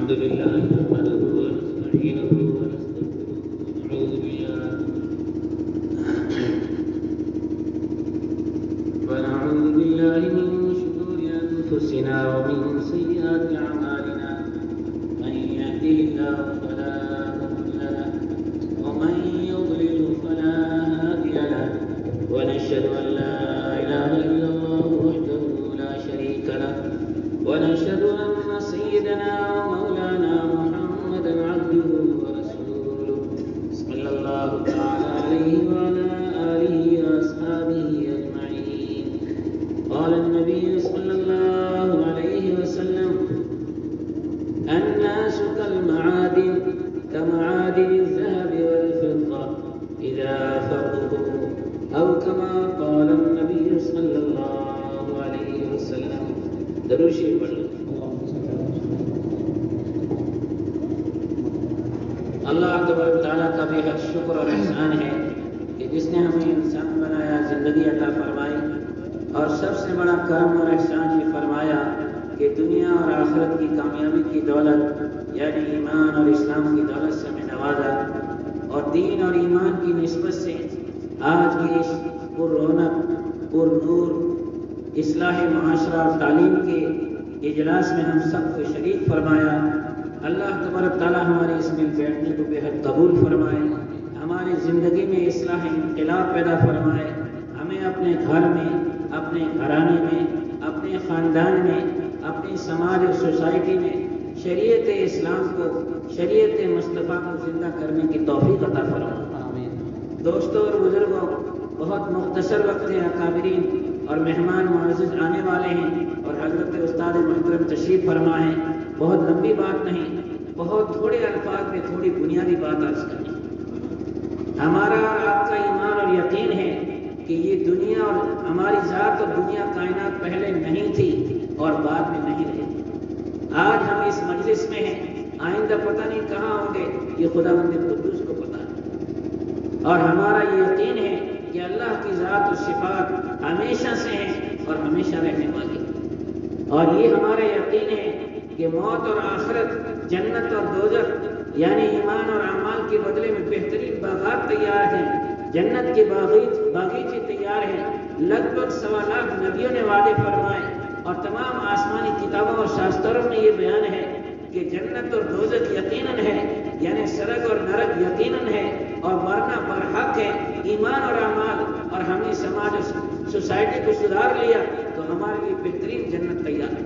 الحمد لله نحمده ونستعينه ونستغفره ونعوذ بالله من شرور أنفسنا ومن سيئات أعمالنا من يهده الله فلا مضل له ومن يضلل فلا هادي له ونشهد أن لا إله إلا الله وحده لا شريك له ونشهد أن سيدنا ومولانا محمدا عبده ورسوله صلى الله تعالى عليه وعلى آله وأصحابه أجمعين. قال النبي صلى الله عليه وسلم: الناس كالمعادن كمعادن الذهب والفضة إذا فقدوا، أو كما قال النبي صلى الله عليه وسلم. درود شریف پڑھ لو. اللہ تبارک تعالیٰ کا بے حد شکر اور احسان ہے کہ جس نے ہمیں انسان بنایا، زندگی عطا فرمائی، اور سب سے بڑا کرم اور احسان یہ فرمایا کہ دنیا اور آخرت کی کامیابی کی دولت یعنی ایمان اور اسلام کی دولت سے ہمیں نوازا، اور دین اور ایمان کی نسبت سے آج کی اس پر رونق پر نور اصلاح معاشرہ اور تعلیم کے اجلاس میں ہم سب کو شریک فرمایا. اللہ تبارک تعالیٰ ہمارے اس میں بیٹھنے کو بے حد قبول فرمائے، ہماری زندگی میں اصلاح انقلاب پیدا فرمائے، ہمیں اپنے گھر میں، اپنے گھرانے میں، اپنے خاندان میں، اپنی سماج اور سوسائٹی میں شریعت اسلام کو، شریعت مصطفیٰ کو زندہ کرنے کی توفیق عطا فرمائے. دوستوں اور بزرگوں، بہت مختصر وقت ہے، اکابرین اور مہمان معزز آنے والے ہیں اور حضرت استاد محترم تشریف فرما ہے. بہت لمبی بات نہیں، بہت تھوڑے الفاظ میں تھوڑی بنیادی بات عرض کرنی. ہمارا اور آپ کا ایمان اور یقین ہے کہ یہ دنیا اور ہماری ذات اور دنیا کائنات پہلے نہیں تھی اور بعد میں نہیں رہے. آج ہم اس مجلس میں ہیں، آئندہ پتہ نہیں کہاں ہوں گے، یہ خداوند قدوس کو پتہ ہے. اور ہمارا یہ یقین ہے کہ اللہ کی ذات و صفات ہمیشہ سے ہیں اور ہمیشہ رہنے والی. اور یہ ہمارا یقین ہے کہ موت اور آخرت، جنت اور دوزخ یعنی ایمان اور اعمال کے بدلے میں بہترین باغات تیار ہیں، جنت کے باغیچے تیار ہیں. لگ بھگ 1.25 لاکھ نبیوں نے وعدے فرمائے اور تمام آسمانی کتابوں اور شاستروں میں یہ بیان ہے کہ جنت اور دوزخ یقیناً ہے، یعنی سرگ اور نرک یقیناً ہے، اور مرنا برحق ہے. ایمان اور اعمال اور ہم نے سماج اور سوسائٹی کو سدھار لیا تو ہمارے لیے بہترین جنت تیار ہے.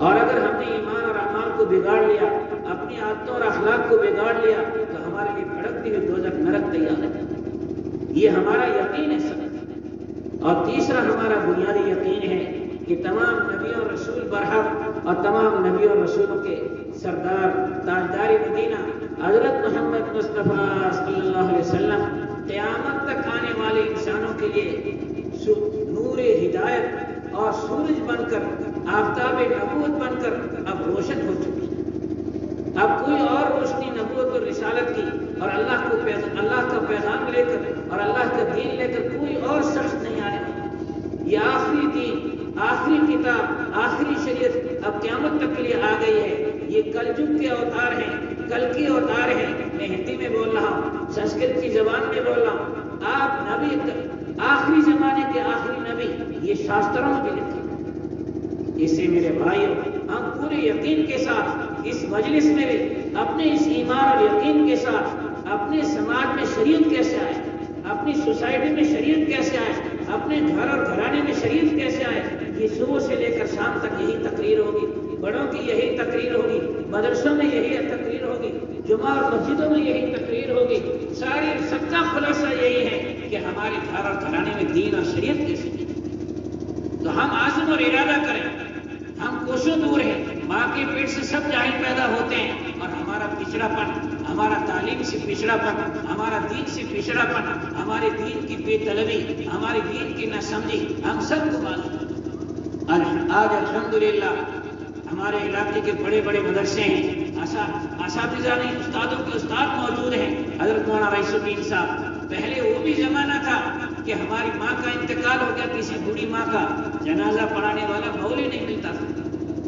اور اگر ہم نے ایمان اور اعمال کو بگاڑ لیا، اپنی عادتوں اور اخلاق کو بگاڑ لیا تو ہمارے لیے بھڑکتی ہوئی دوزخ نرک تیار ہے. یہ ہمارا یقین ہے سب. اور تیسرا ہمارا بنیادی یقین ہے کہ تمام نبیوں اور رسول برحق اور تمام نبیوں اور رسولوں کے سردار تاجدار مدینہ حضرت محمد مصطفیٰ صلی اللہ علیہ وسلم قیامت تک آنے والے انسانوں کے لیے نور ہدایت اور سورج بن کر، آفتاب نبوت بن کر اب روشن ہو چکی. اب کوئی اور روشنی نبوت اور رسالت کی اور اللہ کا پیغام لے کر اور اللہ کا دین لے کر کوئی اور شخص نہیں آنے والا. یہ آخری دین، آخری کتاب، آخری شریعت اب قیامت تک کے لیے آ گئی ہے. یہ کلجگ کے اوتار ہیں، کل کے اوتار ہیں. میں ہندی میں بول رہا ہوں، سنسکرت کی زبان میں بول رہا ہوں. آپ نبی، آخری زمانے کے آخری نبی، یہ شاستروں میں بھی لکھے. اسے میرے بھائیوں، ہم پورے یقین کے ساتھ اس مجلس میں بھی اپنے اس ایمان اور یقین کے ساتھ اپنے سماج میں شریعت کیسے آئے، اپنی سوسائٹی میں شریعت کیسے آئے، اپنے گھر اور گھرانے میں شریعت کیسے آئے، یہ صبح سے لے کر شام تک یہی تقریر ہوگی. بڑوں کی یہی تقریر ہوگی، مدرسوں میں یہی تقریر ہوگی، جمعہ اور مسجدوں میں یہی تقریر ہوگی. سب کا خلاصہ یہی ہے کہ ہمارے گھر اور گھرانے میں دین اور شریعت کیسے ہے. تو ہم عزم اور ارادہ کریں، ہم کوشوں دور ہیں. ماں کے پیٹ سے سب جاہل پیدا ہوتے ہیں اور ہمارا پچھڑا پن، ہمارا تعلیم سے پچھڑا پن، ہمارا دین سے پچھڑا پن، ہمارے دین کی بے طلبی، ہمارے دین کی نہ سمجھی ہم سب کو معلوم. آج الحمدللہ ہمارے علاقے کے بڑے بڑے مدرسے ہیں، اساتذہ نہیں، استادوں کے استاد موجود ہیں. حضرت مولانا رئیس الدین صاحب، پہلے وہ بھی زمانہ تھا کہ ہماری ماں کا انتقال ہو گیا، کسی بوڑھی ماں کا جنازہ پڑھانے والا مولوی نہیں ملتا تھا.